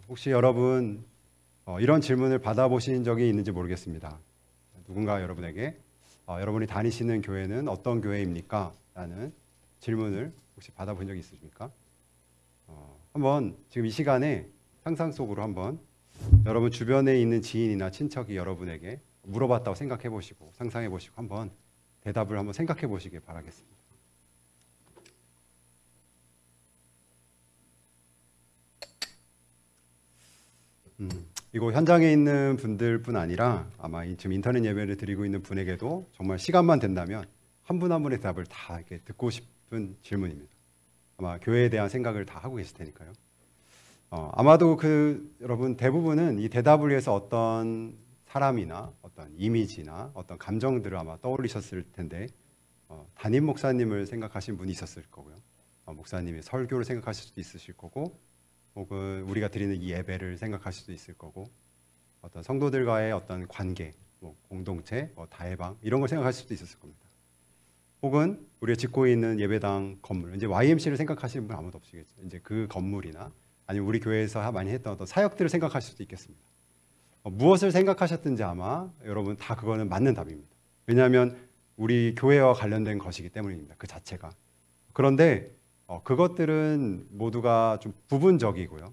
혹시 여러분 이런 질문을 받아보신 적이 있는지 모르겠습니다. 누군가 여러분에게 여러분이 다니시는 교회는 어떤 교회입니까? 라는 질문을 혹시 받아본 적이 있으십니까? 한번 지금 이 시간에 상상 속으로 한번 여러분 주변에 있는 지인이나 친척이 여러분에게 물어봤다고 생각해 보시고 상상해 보시고 한번 대답을 한번 생각해 보시길 바라겠습니다. 이곳 현장에 있는 분들뿐 아니라 아마 지금 인터넷 예배를 드리고 있는 분에게도 정말 시간만 된다면 한 분 한 분의 대답을 다 이렇게 듣고 싶은 질문입니다. 아마 교회에 대한 생각을 다 하고 계실 테니까요. 아마도 여러분 대부분은 이 대답을 위해서 어떤 사람이나 어떤 이미지나 어떤 감정들을 아마 떠올리셨을 텐데 담임 목사님을 생각하신 분이 있었을 거고요. 목사님의 설교를 생각하실 수도 있으실 거고 혹은 우리가 드리는 이 예배를 생각하실 수도 있을 거고 어떤 성도들과의 어떤 관계, 공동체, 다해방 이런 걸 생각하실 수도 있었을 겁니다. 혹은 우리가 짓고 있는 예배당 건물, 이제 YMC를 생각하시는 분 아무도 없시겠죠. 이제 그 건물이나 아니면 우리 교회에서 많이 했던 어떤 사역들을 생각하실 수도 있겠습니다. 무엇을 생각하셨든지 아마 여러분 다 그거는 맞는 답입니다. 왜냐하면 우리 교회와 관련된 것이기 때문입니다. 그 자체가. 그런데 그것들은 모두가 좀 부분적이고요.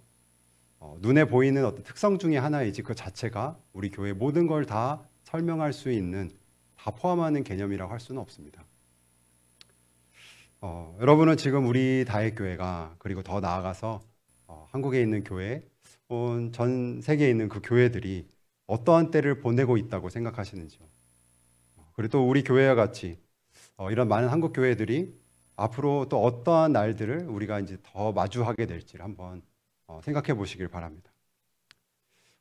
눈에 보이는 어떤 특성 중에 하나이지 그 자체가 우리 교회 모든 걸 다 설명할 수 있는, 다 포함하는 개념이라고 할 수는 없습니다. 여러분은 지금 우리 다혜교회가 그리고 더 나아가서 한국에 있는 교회, 전 세계에 있는 그 교회들이 어떠한 때를 보내고 있다고 생각하시는지요? 그리고 또 우리 교회와 같이 이런 많은 한국 교회들이 앞으로 또 어떠한 날들을 우리가 이제 더 마주하게 될지를 한번 생각해 보시길 바랍니다.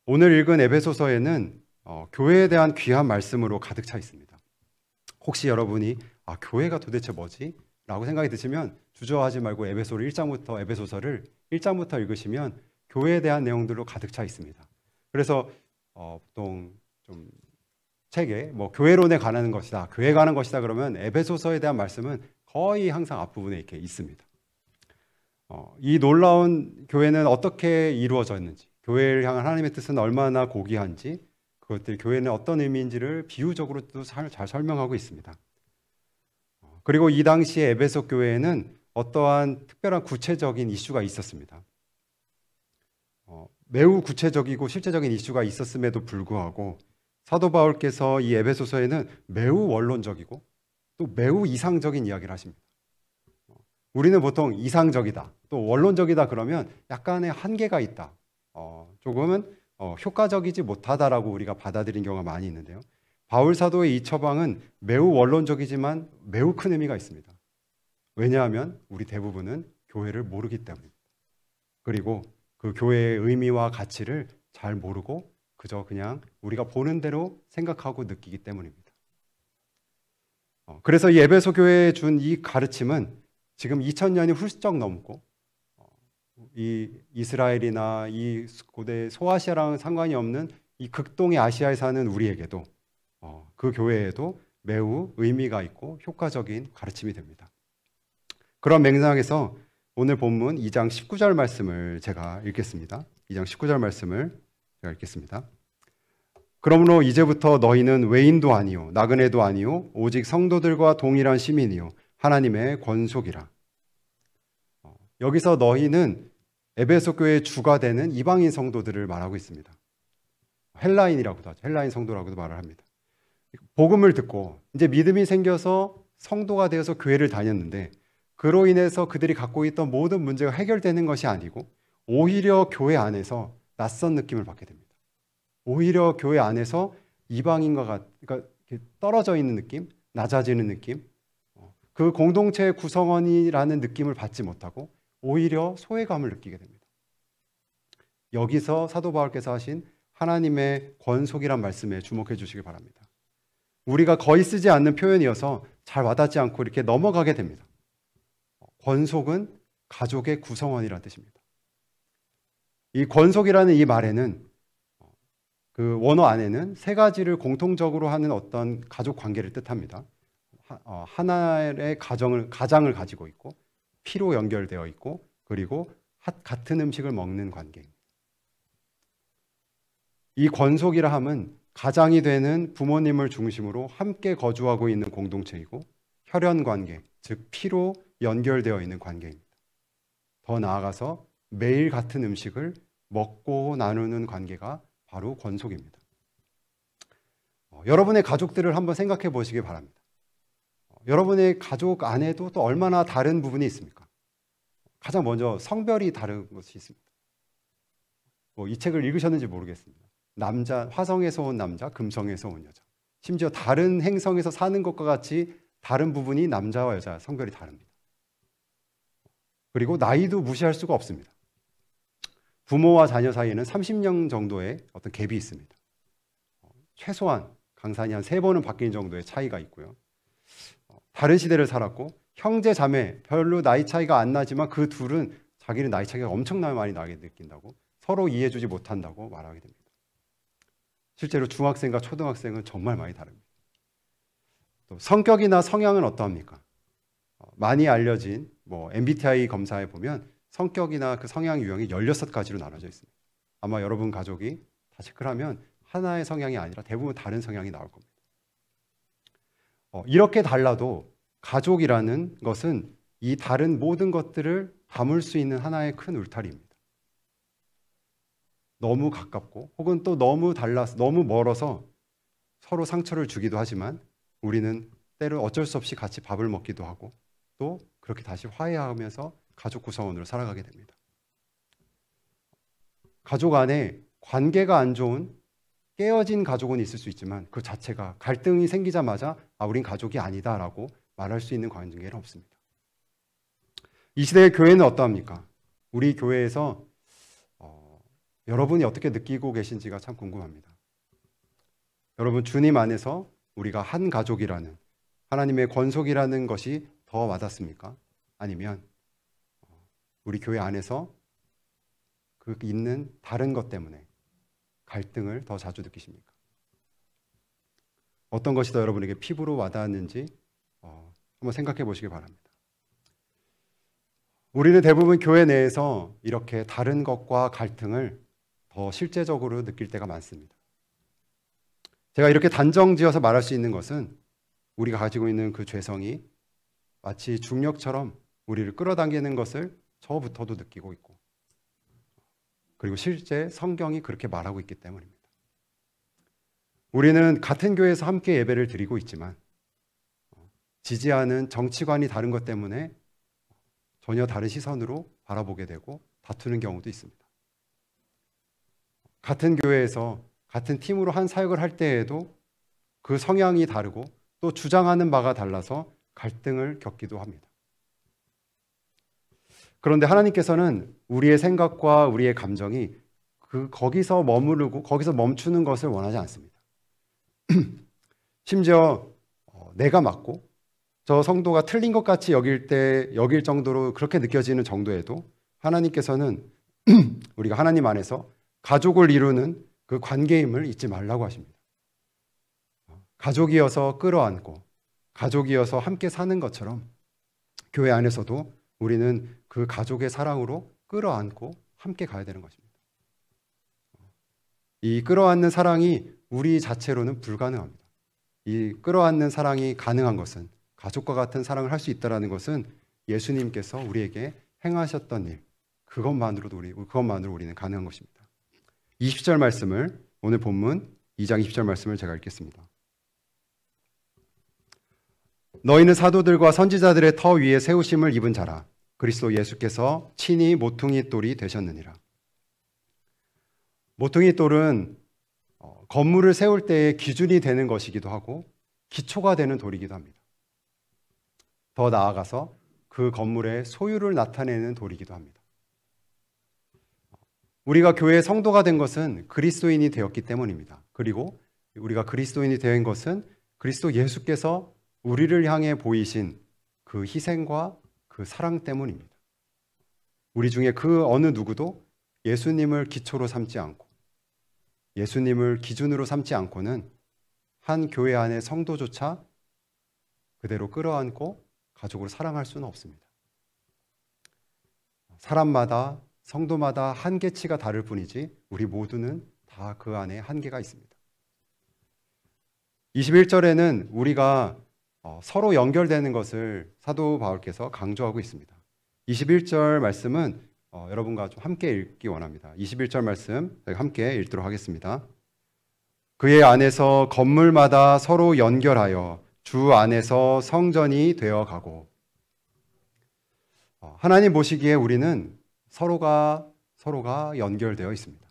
오늘 읽은 에베소서에는 교회에 대한 귀한 말씀으로 가득 차 있습니다. 혹시 여러분이 교회가 도대체 뭐지? 라고 생각이 드시면 주저하지 말고 에베소서를 1장부터 읽으시면 교회에 대한 내용들로 가득 차 있습니다. 그래서 보통 좀 책에 교회론에 관한 것이다, 교회에 관한 것이다 그러면 에베소서에 대한 말씀은 거의 항상 앞부분에 이렇게 있습니다. 이 놀라운 교회는 어떻게 이루어졌는지, 교회를 향한 하나님의 뜻은 얼마나 고귀한지, 그것들 교회는 어떤 의미인지를 비유적으로도 잘 설명하고 있습니다. 그리고 이 당시에 에베소 교회에는 어떠한 특별한 구체적인 이슈가 있었습니다. 매우 구체적이고 실제적인 이슈가 있었음에도 불구하고 사도 바울께서 이 에베소서에는 매우 원론적이고 또 매우 이상적인 이야기를 하십니다. 우리는 보통 이상적이다, 또 원론적이다 그러면 약간의 한계가 있다, 조금은 효과적이지 못하다라고 우리가 받아들인 경우가 많이 있는데요. 바울 사도의 이 처방은 매우 원론적이지만 매우 큰 의미가 있습니다. 왜냐하면 우리 대부분은 교회를 모르기 때문입니다. 그리고 그 교회의 의미와 가치를 잘 모르고 그저 그냥 우리가 보는 대로 생각하고 느끼기 때문입니다. 그래서 이 에베소 교회에 준 이 가르침은 지금 2000년이 훌쩍 넘고 이 이스라엘이나 이 고대 소아시아랑 상관이 없는 이 극동의 아시아에 사는 우리에게도 그 교회에도 매우 의미가 있고 효과적인 가르침이 됩니다. 그런 맥락에서 오늘 본문 2장 19절 말씀을 제가 읽겠습니다. 2장 19절 말씀을 제가 읽겠습니다. 그러므로 이제부터 너희는 외인도 아니요 나그네도 아니요 오직 성도들과 동일한 시민이요 하나님의 권속이라. 여기서 너희는 에베소 교회의 주가 되는 이방인 성도들을 말하고 있습니다. 헬라인이라고도 하죠. 헬라인 성도라고도 말을 합니다. 복음을 듣고 이제 믿음이 생겨서 성도가 되어서 교회를 다녔는데 그로 인해서 그들이 갖고 있던 모든 문제가 해결되는 것이 아니고 오히려 교회 안에서 낯선 느낌을 받게 됩니다. 오히려 교회 안에서 이방인과 그러니까 떨어져 있는 느낌, 낮아지는 느낌, 그 공동체의 구성원이라는 느낌을 받지 못하고 오히려 소외감을 느끼게 됩니다. 여기서 사도 바울께서 하신 하나님의 권속이란 말씀에 주목해 주시기 바랍니다. 우리가 거의 쓰지 않는 표현이어서 잘 와닿지 않고 이렇게 넘어가게 됩니다. 권속은 가족의 구성원이라는 뜻입니다. 이 권속이라는 이 말에는 그 원어 안에는 세 가지를 공통적으로 하는 어떤 가족 관계를 뜻합니다. 하나의 가장을 가지고 있고 피로 연결되어 있고 그리고 같은 음식을 먹는 관계입니다. 이 권속이라 함은 가장이 되는 부모님을 중심으로 함께 거주하고 있는 공동체이고 혈연 관계, 즉 피로 연결되어 있는 관계입니다. 더 나아가서 매일 같은 음식을 먹고 나누는 관계가 바로 권속입니다. 여러분의 가족들을 한번 생각해 보시기 바랍니다. 여러분의 가족 안에도 또 얼마나 다른 부분이 있습니까? 가장 먼저 성별이 다른 것이 있습니다. 이 책을 읽으셨는지 모르겠습니다. 남자, 화성에서 온 남자, 금성에서 온 여자. 심지어 다른 행성에서 사는 것과 같이 다른 부분이 남자와 여자 성별이 다릅니다. 그리고 나이도 무시할 수가 없습니다. 부모와 자녀 사이에는 30년 정도의 어떤 갭이 있습니다. 최소한 강산이 한 3번은 바뀐 정도의 차이가 있고요. 다른 시대를 살았고 형제 자매 별로 나이 차이가 안 나지만 그 둘은 자기는 나이 차이가 엄청나게 많이 나게 느낀다고 서로 이해해주지 못한다고 말하게 됩니다. 실제로 중학생과 초등학생은 정말 많이 다릅니다. 또 성격이나 성향은 어떠합니까? 많이 알려진 MBTI 검사에 보면 성격이나 그 성향 유형이 16가지로 나눠져 있습니다. 아마 여러분 가족이 다 체크를 하면 하나의 성향이 아니라 대부분 다른 성향이 나올 겁니다. 이렇게 달라도 가족이라는 것은 이 다른 모든 것들을 담을 수 있는 하나의 큰 울타리입니다. 너무 가깝고 혹은 또 너무 달라서 너무 멀어서 서로 상처를 주기도 하지만 우리는 때로 어쩔 수 없이 같이 밥을 먹기도 하고 또 그렇게 다시 화해하면서 가족 구성원으로 살아가게 됩니다. 가족 안에 관계가 안 좋은 깨어진 가족은 있을 수 있지만 그 자체가 갈등이 생기자마자 우린 가족이 아니다라고 말할 수 있는 관계는 없습니다. 이 시대의 교회는 어떠합니까? 우리 교회에서 여러분이 어떻게 느끼고 계신지가 참 궁금합니다. 여러분 주님 안에서 우리가 한 가족이라는 하나님의 권속이라는 것이 더 와닿습니까? 아니면 우리 교회 안에서 그 있는 다른 것 때문에 갈등을 더 자주 느끼십니까? 어떤 것이 더 여러분에게 피부로 와닿았는지 한번 생각해 보시기 바랍니다. 우리는 대부분 교회 내에서 이렇게 다른 것과 갈등을 더 실제적으로 느낄 때가 많습니다. 제가 이렇게 단정지어서 말할 수 있는 것은 우리가 가지고 있는 그 죄성이 마치 중력처럼 우리를 끌어당기는 것을 저부터도 느끼고 있고 그리고 실제 성경이 그렇게 말하고 있기 때문입니다. 우리는 같은 교회에서 함께 예배를 드리고 있지만 지지하는 정치관이 다른 것 때문에 전혀 다른 시선으로 바라보게 되고 다투는 경우도 있습니다. 같은 교회에서 같은 팀으로 한 사역을 할 때에도 그 성향이 다르고 또 주장하는 바가 달라서 갈등을 겪기도 합니다. 그런데 하나님께서는 우리의 생각과 우리의 감정이 거기서 머무르고 거기서 멈추는 것을 원하지 않습니다. 심지어 내가 맞고 저 성도가 틀린 것 같이 여길 정도로 그렇게 느껴지는 정도에도 하나님께서는 우리가 하나님 안에서 가족을 이루는 그 관계임을 잊지 말라고 하십니다. 가족이어서 끌어안고 가족이어서 함께 사는 것처럼 교회 안에서도 우리는 그 가족의 사랑으로 끌어안고 함께 가야 되는 것입니다. 이 끌어안는 사랑이 우리 자체로는 불가능합니다. 이 끌어안는 사랑이 가능한 것은 가족과 같은 사랑을 할 수 있다는 것은 예수님께서 우리에게 행하셨던 일, 그것만으로 우리는 가능한 것입니다. 20절 말씀을 오늘 본문 2장 20절 말씀을 제가 읽겠습니다. 너희는 사도들과 선지자들의 터 위에 세우심을 입은 자라. 그리스도 예수께서 친히 모퉁이 돌이 되셨느니라. 모퉁이 돌은 건물을 세울 때의 기준이 되는 것이기도 하고 기초가 되는 돌이기도 합니다. 더 나아가서 그 건물의 소유를 나타내는 돌이기도 합니다. 우리가 교회의 성도가 된 것은 그리스도인이 되었기 때문입니다. 그리고 우리가 그리스도인이 된 것은 그리스도 예수께서 우리를 향해 보이신 그 희생과 그 사랑 때문입니다. 우리 중에 그 어느 누구도 예수님을 기초로 삼지 않고 예수님을 기준으로 삼지 않고는 한 교회 안의 성도조차 그대로 끌어안고 가족으로 사랑할 수는 없습니다. 사람마다 성도마다 한계치가 다를 뿐이지 우리 모두는 다 그 안에 한계가 있습니다. 21절에는 우리가 서로 연결되는 것을 사도 바울께서 강조하고 있습니다. 21절 말씀은 여러분과 좀 함께 읽기 원합니다. 21절 말씀 함께 읽도록 하겠습니다. 그의 안에서 건물마다 서로 연결하여 주 안에서 성전이 되어가고. 하나님 보시기에 우리는 서로가 연결되어 있습니다.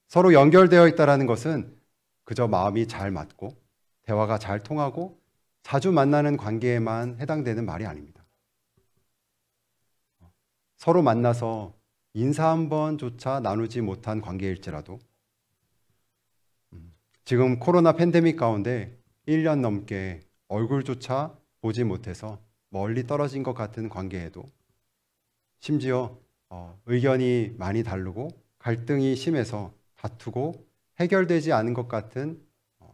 서로 연결되어 있다는 것은 그저 마음이 잘 맞고 대화가 잘 통하고 자주 만나는 관계에만 해당되는 말이 아닙니다. 서로 만나서 인사 한 번조차 나누지 못한 관계일지라도 지금 코로나 팬데믹 가운데 1년 넘게 얼굴조차 보지 못해서 멀리 떨어진 것 같은 관계에도 심지어 의견이 많이 다르고 갈등이 심해서 다투고 해결되지 않은 것 같은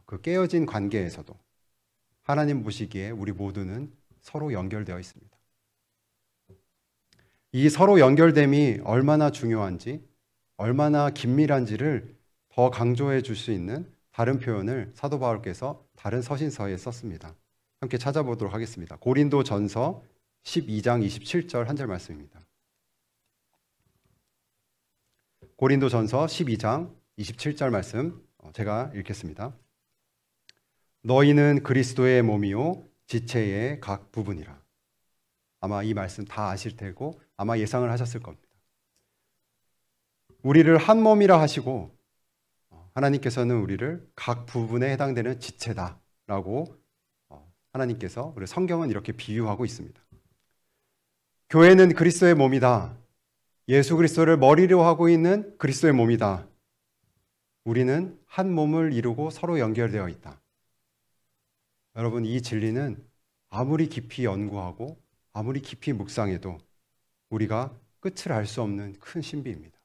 그 깨어진 관계에서도 하나님 보시기에 우리 모두는 서로 연결되어 있습니다. 이 서로 연결됨이 얼마나 중요한지, 얼마나 긴밀한지를 더 강조해 줄 수 있는 다른 표현을 사도 바울께서 다른 서신서에 썼습니다. 함께 찾아보도록 하겠습니다. 고린도전서 12장 27절 한 절 말씀입니다. 고린도전서 12장 27절 말씀 제가 읽겠습니다. 너희는 그리스도의 몸이요 지체의 각 부분이라. 아마 이 말씀 다 아실 테고 아마 예상을 하셨을 겁니다. 우리를 한 몸이라 하시고 하나님께서는 우리를 각 부분에 해당되는 지체다라고 하나님께서 우리 성경은 이렇게 비유하고 있습니다. 교회는 그리스도의 몸이다. 예수 그리스도를 머리로 하고 있는 그리스도의 몸이다. 우리는 한 몸을 이루고 서로 연결되어 있다. 여러분, 이 진리는 아무리 깊이 연구하고 아무리 깊이 묵상해도 우리가 끝을 알 수 없는 큰 신비입니다.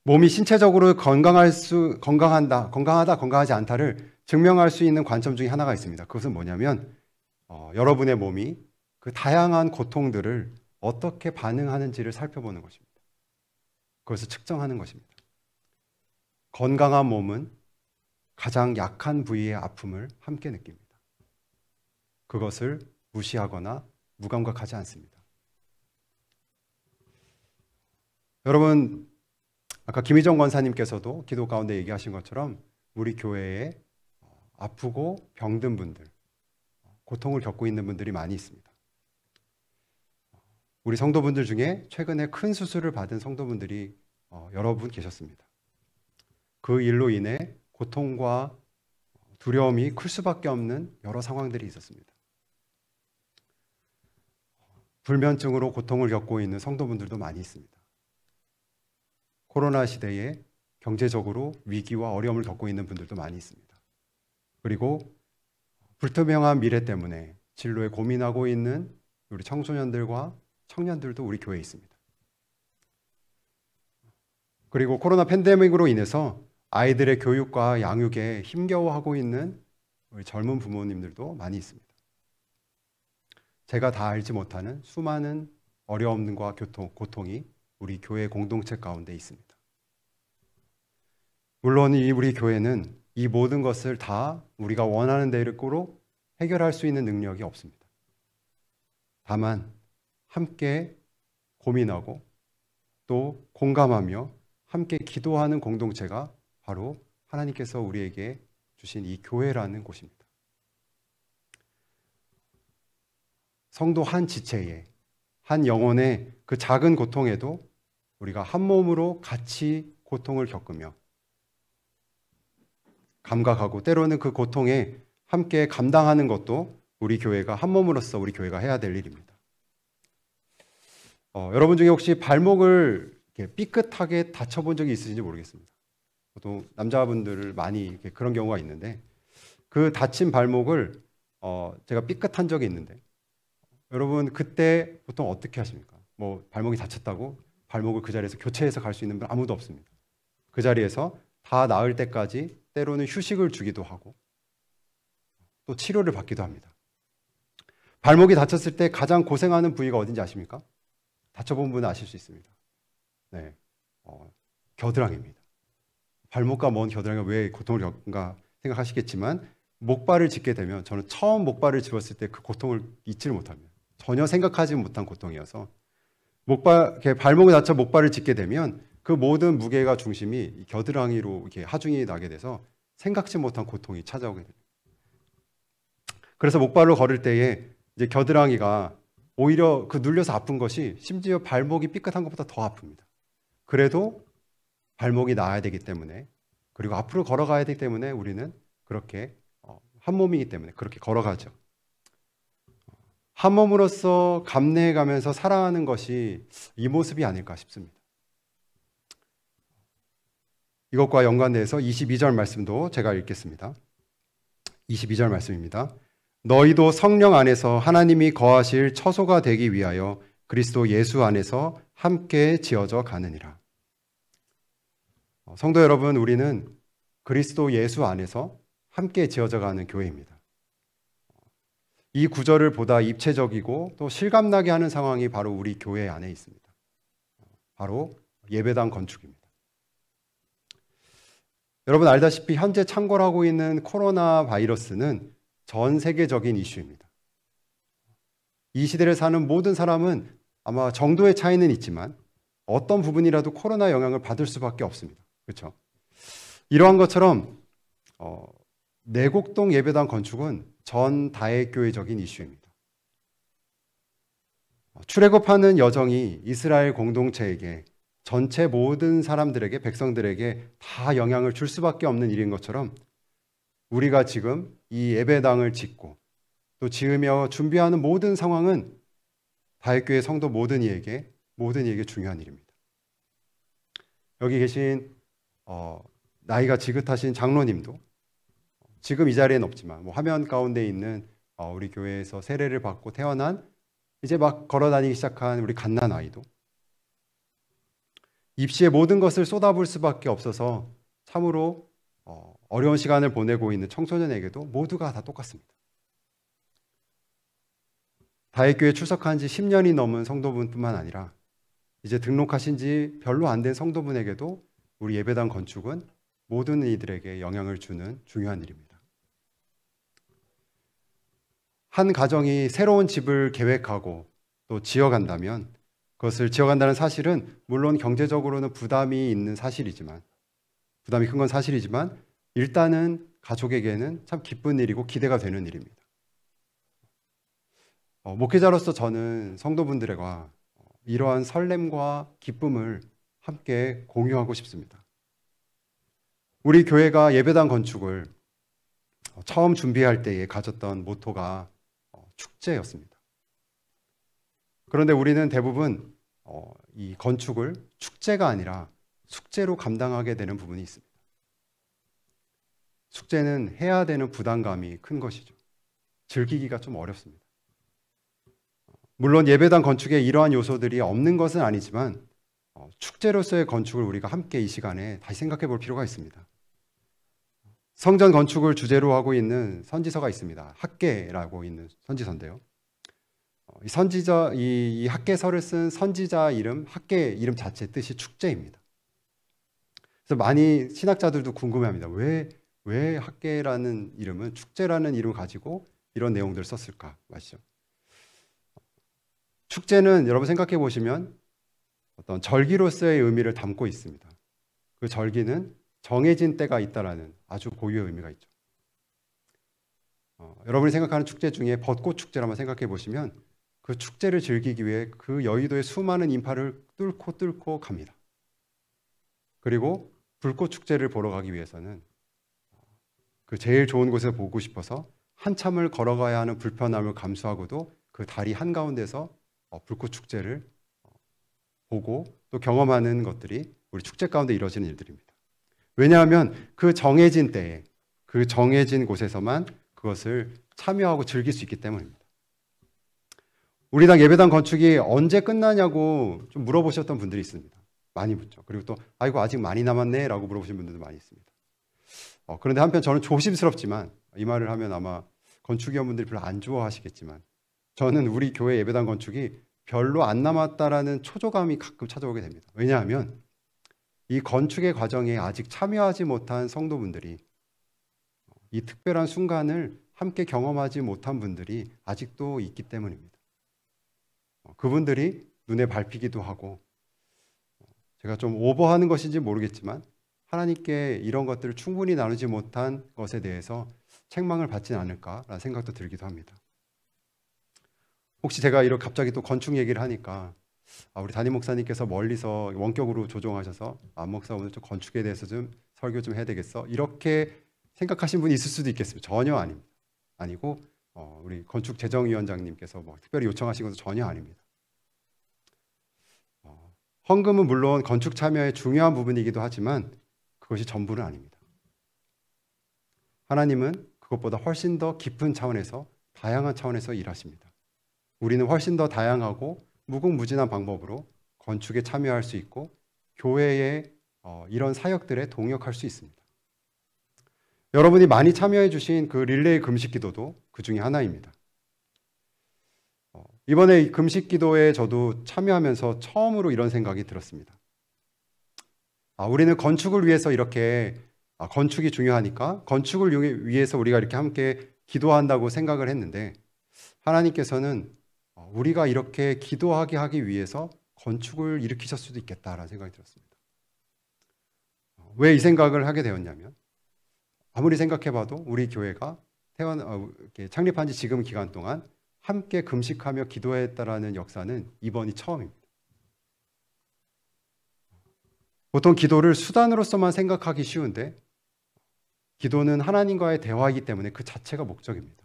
몸이 신체적으로 건강하다, 건강하지 않다를 증명할 수 있는 관점 중에 하나가 있습니다. 그것은 뭐냐면 여러분의 몸이 그 다양한 고통들을 어떻게 반응하는지를 살펴보는 것입니다. 그것을 측정하는 것입니다. 건강한 몸은 가장 약한 부위의 아픔을 함께 느낍니다. 그것을 무시하거나 무감각하지 않습니다. 여러분, 아까 김희정 권사님께서도 기도 가운데 얘기하신 것처럼 우리 교회에 아프고 병든 분들, 고통을 겪고 있는 분들이 많이 있습니다. 우리 성도분들 중에 최근에 큰 수술을 받은 성도분들이 여러 분 계셨습니다. 그 일로 인해 고통과 두려움이 클 수밖에 없는 여러 상황들이 있었습니다. 불면증으로 고통을 겪고 있는 성도분들도 많이 있습니다. 코로나 시대에 경제적으로 위기와 어려움을 겪고 있는 분들도 많이 있습니다. 그리고 불투명한 미래 때문에 진로에 고민하고 있는 우리 청소년들과 청년들도 우리 교회에 있습니다. 그리고 코로나 팬데믹으로 인해서 아이들의 교육과 양육에 힘겨워하고 있는 우리 젊은 부모님들도 많이 있습니다. 제가 다 알지 못하는 수많은 어려움과 고통이 우리 교회 공동체 가운데 있습니다. 물론 우리 교회는 이 모든 것을 다 우리가 원하는 대로 해결할 수 있는 능력이 없습니다. 다만 함께 고민하고 또 공감하며 함께 기도하는 공동체가 바로 하나님께서 우리에게 주신 이 교회라는 곳입니다. 성도 한 지체에, 한 영혼의 그 작은 고통에도 우리가 한 몸으로 같이 고통을 겪으며 감각하고 때로는 그 고통에 함께 감당하는 것도 우리 교회가 한 몸으로서 우리 교회가 해야 될 일입니다. 여러분 중에 혹시 발목을 이렇게 삐끗하게 다쳐본 적이 있으신지 모르겠습니다. 보통 남자분들 많이 이렇게 그런 경우가 있는데 그 다친 발목을 제가 삐끗한 적이 있는데 여러분 그때 보통 어떻게 하십니까? 뭐 발목이 다쳤다고 발목을 그 자리에서 교체해서 갈 수 있는 분 아무도 없습니다. 그 자리에서 다 나을 때까지 때로는 휴식을 주기도 하고 또 치료를 받기도 합니다. 발목이 다쳤을 때 가장 고생하는 부위가 어딘지 아십니까? 다쳐본 분은 아실 수 있습니다. 네, 겨드랑이입니다. 발목과 먼 겨드랑이가 왜 고통을 겪는가 생각하시겠지만 목발을 짚게 되면 저는 처음 목발을 집었을 때 그 고통을 잊지를 못합니다. 전혀 생각하지 못한 고통이어서 발목을 다쳐 목발을 짚게 되면 그 모든 무게가 중심이 겨드랑이로 이렇게 하중이 나게 돼서 생각지 못한 고통이 찾아오게 됩니다. 그래서 목발로 걸을 때에 이제 겨드랑이가 오히려 그 눌려서 아픈 것이 심지어 발목이 삐끗한 것보다 더 아픕니다. 그래도 발목이 나아야 되기 때문에 그리고 앞으로 걸어가야 되기 때문에 우리는 그렇게 한 몸이기 때문에 그렇게 걸어가죠. 한 몸으로서 감내해가면서 살아가는 것이 이 모습이 아닐까 싶습니다. 이것과 연관돼서 22절 말씀도 제가 읽겠습니다. 22절 말씀입니다. 너희도 성령 안에서 하나님이 거하실 처소가 되기 위하여 그리스도 예수 안에서 함께 지어져 가느니라. 성도 여러분, 우리는 그리스도 예수 안에서 함께 지어져 가는 교회입니다. 이 구절을 보다 입체적이고 또 실감나게 하는 상황이 바로 우리 교회 안에 있습니다. 바로 예배당 건축입니다. 여러분 알다시피 현재 창궐하고 있는 코로나 바이러스는 전 세계적인 이슈입니다. 이 시대를 사는 모든 사람은 아마 정도의 차이는 있지만 어떤 부분이라도 코로나 영향을 받을 수밖에 없습니다. 그렇죠? 이러한 것처럼 내곡동 예배당 건축은 전 다액교회적인 이슈입니다. 출애굽하는 여정이 이스라엘 공동체에게 전체 모든 사람들에게 백성들에게 다 영향을 줄 수밖에 없는 일인 것처럼 우리가 지금 이 예배당을 짓고 또 지으며 준비하는 모든 상황은 다액교회 성도 모든 이에게 중요한 일입니다. 여기 계신 나이가 지긋하신 장로님도 지금 이 자리에는 없지만 화면 가운데 있는 우리 교회에서 세례를 받고 태어난 이제 막 걸어다니기 시작한 우리 갓난 아이도 입시에 모든 것을 쏟아부을 수밖에 없어서 참으로 어려운 시간을 보내고 있는 청소년에게도 모두가 다 똑같습니다. 다윗교회에 출석한 지 10년이 넘은 성도분뿐만 아니라 이제 등록하신 지 별로 안 된 성도분에게도 우리 예배당 건축은 모든 이들에게 영향을 주는 중요한 일입니다. 한 가정이 새로운 집을 계획하고 또 지어간다면 그것을 지어간다는 사실은 물론 경제적으로는 부담이 있는 사실이지만 부담이 큰 건 사실이지만 일단은 가족에게는 참 기쁜 일이고 기대가 되는 일입니다. 목회자로서 저는 성도분들과 이러한 설렘과 기쁨을 함께 공유하고 싶습니다. 우리 교회가 예배당 건축을 처음 준비할 때에 가졌던 모토가 축제였습니다. 그런데 우리는 대부분 이 건축을 축제가 아니라 숙제로 감당하게 되는 부분이 있습니다. 숙제는 해야 되는 부담감이 큰 것이죠. 즐기기가 좀 어렵습니다. 물론 예배당 건축에 이러한 요소들이 없는 것은 아니지만 축제로서의 건축을 우리가 함께 이 시간에 다시 생각해 볼 필요가 있습니다. 성전 건축을 주제로 하고 있는 선지서가 있습니다. 학개라고 있는 선지서인데요. 이 학개서를 쓴 선지자 이름, 학개 이름 자체 뜻이 축제입니다. 그래서 많이 신학자들도 궁금해합니다. 왜 학개라는 이름은 축제라는 이름을 가지고 이런 내용들을 썼을까? 맞죠? 축제는 여러분 생각해 보시면 어떤 절기로서의 의미를 담고 있습니다. 그 절기는 정해진 때가 있다라는 아주 고유의 의미가 있죠. 여러분이 생각하는 축제 중에 벚꽃 축제를 한번 생각해 보시면 그 축제를 즐기기 위해 그 여의도의 수많은 인파를 뚫고 갑니다. 그리고 불꽃 축제를 보러 가기 위해서는 그 제일 좋은 곳에 보고 싶어서 한참을 걸어가야 하는 불편함을 감수하고도 그 다리 한가운데서 불꽃 축제를 보고 또 경험하는 것들이 우리 축제 가운데 이루어지는 일들입니다. 왜냐하면 그 정해진 때에 그 정해진 곳에서만 그것을 참여하고 즐길 수 있기 때문입니다. 우리 당 예배당 건축이 언제 끝나냐고 좀 물어보셨던 분들이 있습니다. 많이 묻죠. 그리고 또 아이고 아직 많이 남았네 라고 물어보신 분들도 많이 있습니다. 그런데 한편 저는 조심스럽지만 이 말을 하면 아마 건축위원분들이 별로 안 좋아하시겠지만 저는 우리 교회 예배당 건축이 별로 안 남았다라는 초조감이 가끔 찾아오게 됩니다. 왜냐하면 이 건축의 과정에 아직 참여하지 못한 성도분들이, 이 특별한 순간을 함께 경험하지 못한 분들이 아직도 있기 때문입니다. 그분들이 눈에 밟히기도 하고, 제가 좀 오버하는 것인지 모르겠지만 하나님께 이런 것들을 충분히 나누지 못한 것에 대해서 책망을 받진 않을까라는 생각도 들기도 합니다. 혹시 제가 이렇게 갑자기 또 건축 얘기를 하니까 우리 담임 목사님께서 멀리서 원격으로 조종하셔서 목사 오늘 좀 건축에 대해서 좀 설교 좀 해야 되겠어? 이렇게 생각하신 분이 있을 수도 있겠습니다. 전혀 아닙니다. 아니고 우리 건축재정위원장님께서 뭐 특별히 요청하신 것도 전혀 아닙니다. 헌금은 물론 건축 참여의 중요한 부분이기도 하지만 그것이 전부는 아닙니다. 하나님은 그것보다 훨씬 더 깊은 차원에서, 다양한 차원에서 일하십니다. 우리는 훨씬 더 다양하고 무궁무진한 방법으로 건축에 참여할 수 있고 교회의 이런 사역들에 동역할 수 있습니다. 여러분이 많이 참여해 주신 그 릴레이 금식 기도도 그 중에 하나입니다. 이번에 금식 기도에 저도 참여하면서 처음으로 이런 생각이 들었습니다. 우리는 건축을 위해서 이렇게 건축이 중요하니까 건축을 위해서 우리가 이렇게 함께 기도한다고 생각을 했는데, 하나님께서는 우리가 이렇게 기도하게 하기 위해서 건축을 일으키실 수도 있겠다라는 생각이 들었습니다. 왜 이 생각을 하게 되었냐면, 아무리 생각해봐도 우리 교회가 창립한 지 지금 기간 동안 함께 금식하며 기도했다라는 역사는 이번이 처음입니다. 보통 기도를 수단으로서만 생각하기 쉬운데, 기도는 하나님과의 대화이기 때문에 그 자체가 목적입니다.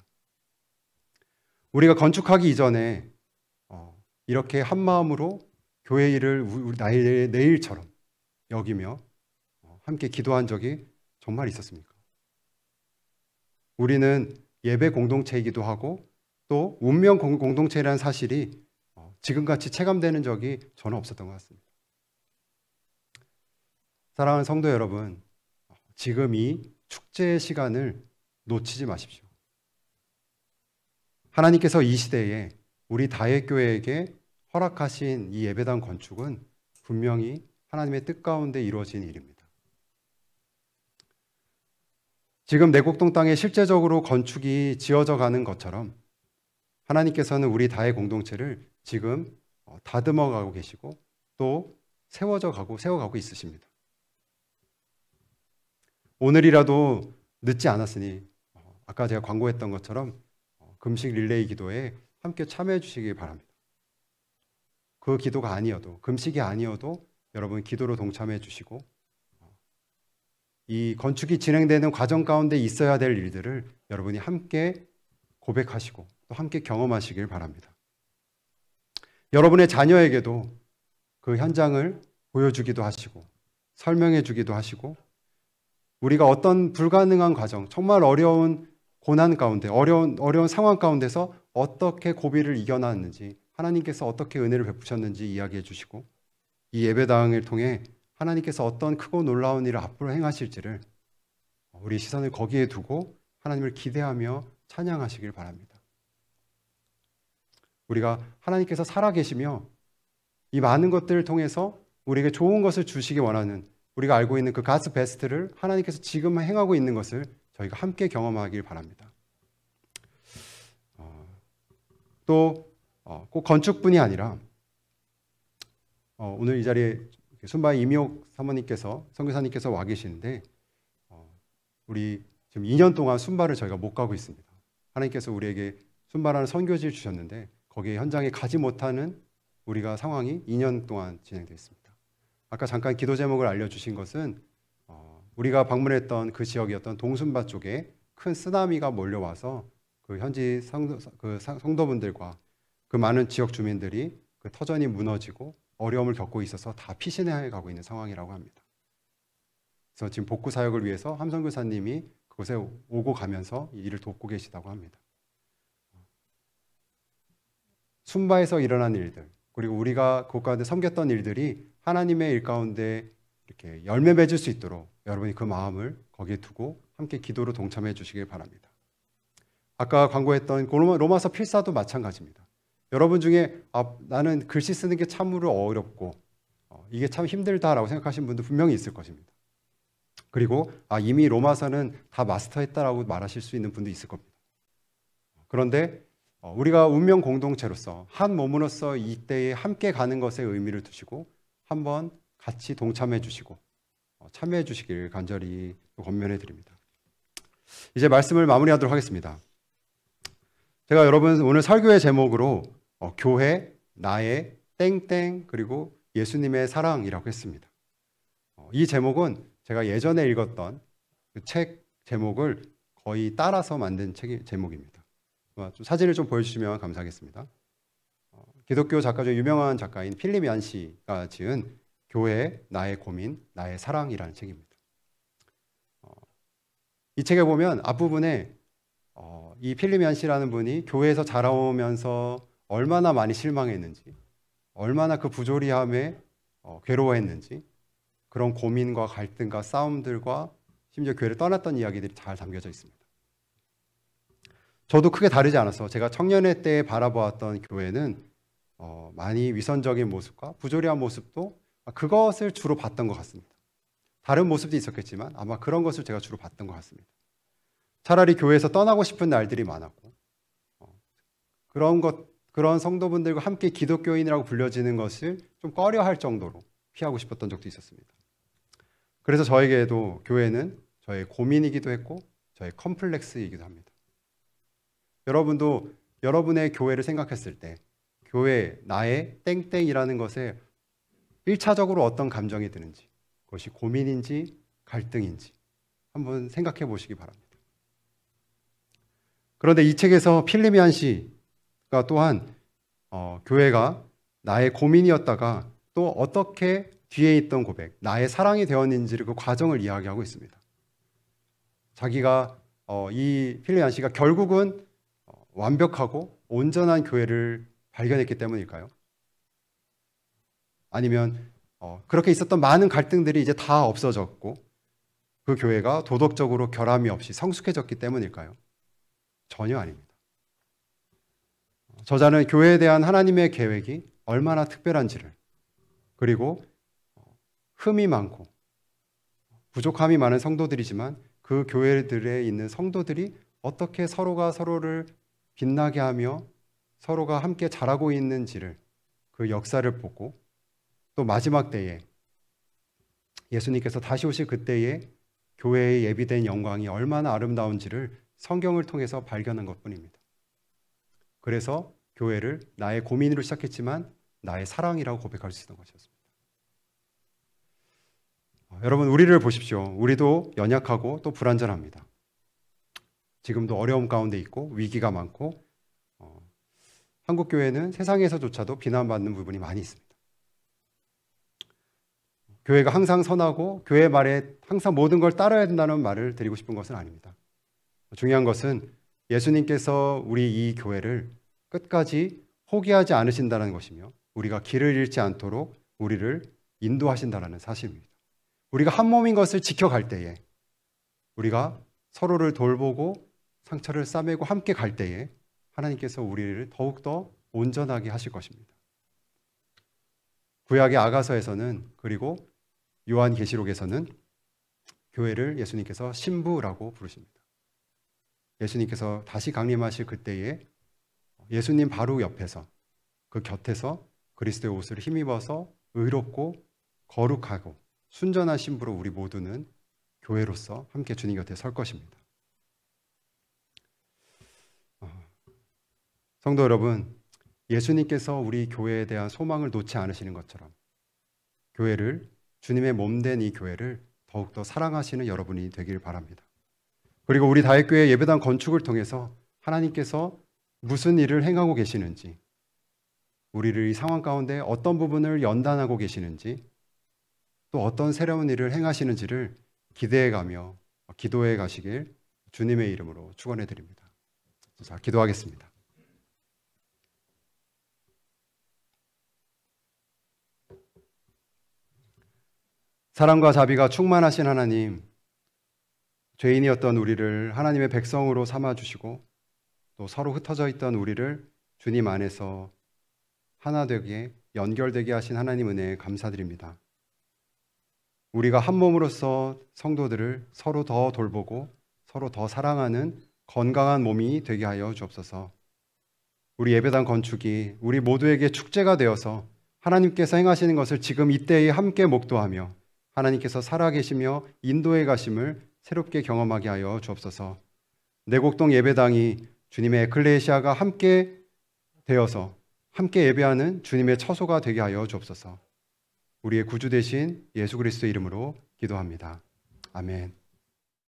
우리가 건축하기 이전에 이렇게 한 마음으로 교회 일을 나의 내일처럼 여기며 함께 기도한 적이 정말 있었습니까? 우리는 예배 공동체이기도 하고 또 운명 공동체라는 사실이 지금같이 체감되는 적이 저는 없었던 것 같습니다. 사랑하는 성도 여러분, 지금 이 축제의 시간을 놓치지 마십시오. 하나님께서 이 시대에 우리 다윗교회에게 허락하신 이 예배당 건축은 분명히 하나님의 뜻 가운데 이루어진 일입니다. 지금 내곡동 땅에 실제적으로 건축이 지어져 가는 것처럼 하나님께서는 우리 다의 공동체를 지금 다듬어 가고 계시고 또 세워가고 있으십니다. 오늘이라도 늦지 않았으니 아까 제가 광고했던 것처럼 금식 릴레이 기도에 함께 참여해 주시기 바랍니다. 그 기도가 아니어도, 금식이 아니어도 여러분 기도로 동참해 주시고 이 건축이 진행되는 과정 가운데 있어야 될 일들을 여러분이 함께 고백하시고 또 함께 경험하시길 바랍니다. 여러분의 자녀에게도 그 현장을 보여주기도 하시고 설명해 주기도 하시고, 우리가 어떤 불가능한 과정, 정말 어려운 고난 가운데, 어려운 상황 가운데서 어떻게 고비를 이겨놨는지, 하나님께서 어떻게 은혜를 베푸셨는지 이야기해 주시고, 이 예배당을 통해 하나님께서 어떤 크고 놀라운 일을 앞으로 행하실지를 우리 시선을 거기에 두고 하나님을 기대하며 찬양하시길 바랍니다. 우리가 하나님께서 살아계시며 이 많은 것들을 통해서 우리에게 좋은 것을 주시기 원하는, 우리가 알고 있는 그 God's best를 하나님께서 지금 행하고 있는 것을 저희가 함께 경험하길 바랍니다. 또 꼭 건축뿐이 아니라 오늘 이 자리에 순바이 이미옥 사모님께서, 선교사님께서 와 계시는데 우리 지금 2년 동안 순바를 저희가 못 가고 있습니다. 하나님께서 우리에게 순바라는 선교지를 주셨는데 거기에 현장에 가지 못하는 우리가 상황이 2년 동안 진행되어 있습니다. 아까 잠깐 기도 제목을 알려주신 것은 우리가 방문했던 그 지역이었던 동순바 쪽에 큰 쓰나미가 몰려와서 그 현지 성도분들과 그 많은 지역 주민들이 그 터전이 무너지고 어려움을 겪고 있어서 다 피신해 가고 있는 상황이라고 합니다. 그래서 지금 복구 사역을 위해서 함선교사님이 그곳에 오고 가면서 이 일을 돕고 계시다고 합니다. 순바에서 일어난 일들, 그리고 우리가 그곳 가운데 섬겼던 일들이 하나님의 일 가운데 이렇게 열매 맺을 수 있도록 여러분이 그 마음을 거기에 두고 함께 기도로 동참해 주시길 바랍니다. 아까 광고했던 로마서 필사도 마찬가지입니다. 여러분 중에 나는 글씨 쓰는 게 참으로 어렵고 이게 참 힘들다라고 생각하시는 분도 분명히 있을 것입니다. 그리고 이미 로마서는 다 마스터했다라고 말하실 수 있는 분도 있을 겁니다. 그런데 우리가 운명 공동체로서 한 몸으로서 이때에 함께 가는 것에 의미를 두시고 한번 같이 동참해 주시고 참여해 주시길 간절히 권면해 드립니다. 이제 말씀을 마무리하도록 하겠습니다. 제가 여러분 오늘 설교의 제목으로 교회, 나의 땡땡 그리고 예수님의 사랑이라고 했습니다. 이 제목은 제가 예전에 읽었던 그 책 제목을 거의 따라서 만든 책 제목입니다. 좀 사진을 좀 보여주시면 감사하겠습니다. 기독교 작가 중 유명한 작가인 필립 얀 씨가 지은 교회, 나의 고민, 나의 사랑이라는 책입니다. 이 책에 보면 앞부분에 이 필립 얀 씨라는 분이 교회에서 자라오면서 얼마나 많이 실망했는지, 얼마나 그 부조리함에 괴로워했는지, 그런 고민과 갈등과 싸움들과 심지어 교회를 떠났던 이야기들이 잘 담겨져 있습니다. 저도 크게 다르지 않아서 제가 청년회 때 바라보았던 교회는 많이 위선적인 모습과 부조리한 모습도 그것을 주로 봤던 것 같습니다. 다른 모습도 있었겠지만 아마 그런 것을 제가 주로 봤던 것 같습니다. 차라리 교회에서 떠나고 싶은 날들이 많았고 그런 성도분들과 함께 기독교인이라고 불려지는 것을 좀 꺼려할 정도로 피하고 싶었던 적도 있었습니다. 그래서 저에게도 교회는 저의 고민이기도 했고 저의 컴플렉스이기도 합니다. 여러분도 여러분의 교회를 생각했을 때 교회, 나의 땡땡이라는 것에 1차적으로 어떤 감정이 드는지, 그것이 고민인지 갈등인지 한번 생각해 보시기 바랍니다. 그런데 이 책에서 필립 얀 씨가 또한 교회가 나의 고민이었다가 또 어떻게 뒤에 있던 고백, 나의 사랑이 되었는지를 그 과정을 이야기하고 있습니다. 자기가 이 필립 얀 씨가 결국은 완벽하고 온전한 교회를 발견했기 때문일까요? 아니면 그렇게 있었던 많은 갈등들이 이제 다 없어졌고 그 교회가 도덕적으로 결함이 없이 성숙해졌기 때문일까요? 전혀 아닙니다. 저자는 교회에 대한 하나님의 계획이 얼마나 특별한지를, 그리고 흠이 많고 부족함이 많은 성도들이지만 그 교회들에 있는 성도들이 어떻게 서로가 서로를 빛나게 하며 서로가 함께 자라고 있는지를, 그 역사를 보고 또 마지막 때에 예수님께서 다시 오실 그때에 교회에 예비된 영광이 얼마나 아름다운지를 성경을 통해서 발견한 것뿐입니다. 그래서 교회를 나의 고민으로 시작했지만 나의 사랑이라고 고백할 수 있는 것이었습니다. 여러분, 우리를 보십시오. 우리도 연약하고 또 불완전합니다. 지금도 어려움 가운데 있고 위기가 많고 한국교회는 세상에서조차도 비난받는 부분이 많이 있습니다. 교회가 항상 선하고 교회 말에 항상 모든 걸 따라야 된다는 말을 드리고 싶은 것은 아닙니다. 중요한 것은 예수님께서 우리 이 교회를 끝까지 포기하지 않으신다는 것이며 우리가 길을 잃지 않도록 우리를 인도하신다는 사실입니다. 우리가 한 몸인 것을 지켜갈 때에, 우리가 서로를 돌보고 상처를 싸매고 함께 갈 때에 하나님께서 우리를 더욱더 온전하게 하실 것입니다. 구약의 아가서에서는, 그리고 요한계시록에서는 교회를 예수님께서 신부라고 부르십니다. 예수님께서 다시 강림하실 그때에 예수님 바로 옆에서, 그 곁에서 그리스도의 옷을 힘입어서 의롭고 거룩하고 순전한 신부로 우리 모두는 교회로서 함께 주님 곁에 설 것입니다. 성도 여러분, 예수님께서 우리 교회에 대한 소망을 놓지 않으시는 것처럼 교회를, 주님의 몸된 이 교회를 더욱더 사랑하시는 여러분이 되길 바랍니다. 그리고 우리 다윗교회 예배당 건축을 통해서 하나님께서 무슨 일을 행하고 계시는지, 우리를 이 상황 가운데 어떤 부분을 연단하고 계시는지, 또 어떤 새로운 일을 행하시는지를 기대해가며 기도해 가시길 주님의 이름으로 축원해 드립니다. 자, 기도하겠습니다. 사랑과 자비가 충만하신 하나님, 죄인이었던 우리를 하나님의 백성으로 삼아주시고 또 서로 흩어져 있던 우리를 주님 안에서 하나 되게 연결되게 하신 하나님 은혜에 감사드립니다. 우리가 한 몸으로서 성도들을 서로 더 돌보고 서로 더 사랑하는 건강한 몸이 되게 하여 주옵소서. 우리 예배당 건축이 우리 모두에게 축제가 되어서 하나님께서 행하시는 것을 지금 이때에 함께 목도하며 하나님께서 살아계시며 인도해 가심을 새롭게 경험하게 하여 주옵소서. 내곡동 예배당이 주님의 에클레시아가 함께 되어서 함께 예배하는 주님의 처소가 되게 하여 주옵소서. 우리의 구주 되신 예수 그리스도의 이름으로 기도합니다. 아멘.